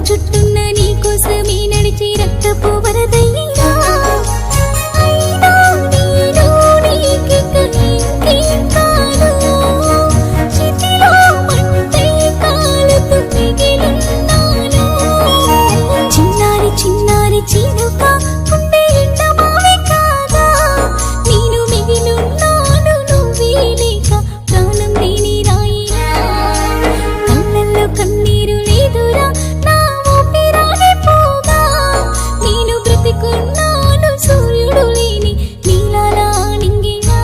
చుట్టున్న నీ కోసమే నడిచి రక్తపు వరదయ్యా అయినా నేను నీకిక ఇంకేం కాను చితిలో మంటే కాలుతూ మిగిలున్నాను చిన్నారి చిన్నారి చినుక గుండె ఎండ మావే కాగా నేను మిగిలున్నాను నువ్వే లేక ప్రాణం లేని రాయినా కళ్ళల్లో కన్నీరు లేదురా నా ఊపిరాడే పోగా నేను బ్రతికున్నాను సూర్యుడు లేని నీలాలా నింగినా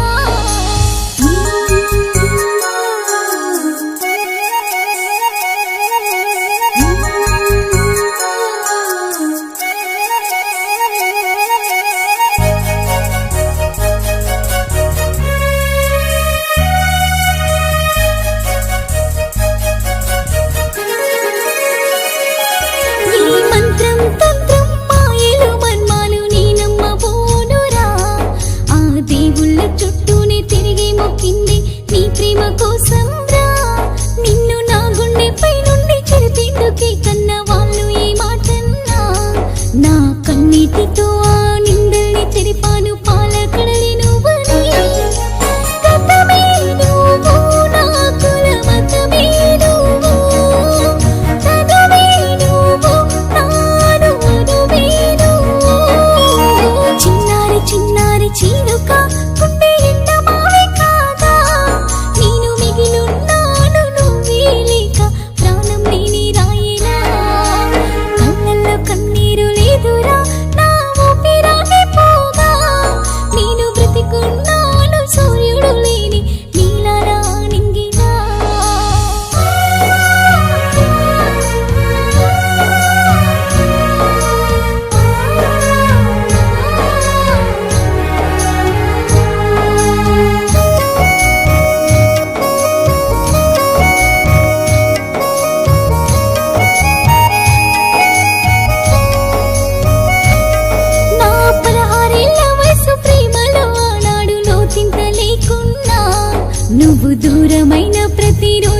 ఈ మంత్రం తంత్రం మాయలు మర్మాలు నీ నమ్మబోనురా ఆ దేవుళ్ళ చుట్టూనే తిరిగి మొక్కింది నీ ప్రేమ కోసం రా నిన్ను నా గుండెపై నుండి చెరిపేందుకే కన్న వాళ్ళు ఏ మాటన్నా నా కన్నీటితో ఆ నిందల్ని చెరిపాను పాలకడలి నువ్వని గతమే నువ్వు నా కుల మతమే నువ్వు చదువే నువ్వు నాను అదువే నువ్వు చిన్నారి చిన్నారి చినుక గుండె ఎండ మావే కాగా నేను మిగిలున్నాను నువ్వే లేక ప్రాణం లేని రాయినా కళ్ళల్లో కన్నీరు లేదురా నా ఊపిరాడే పోగా నేను బ్రతికున్నాను సూర్యుడు లేని నీలారా నింగినా నా 16 వయసు ప్రేమలో ఆనాడు లోతింత లేకున్నా నువ్వు దూరమైన ప్రతిరోజు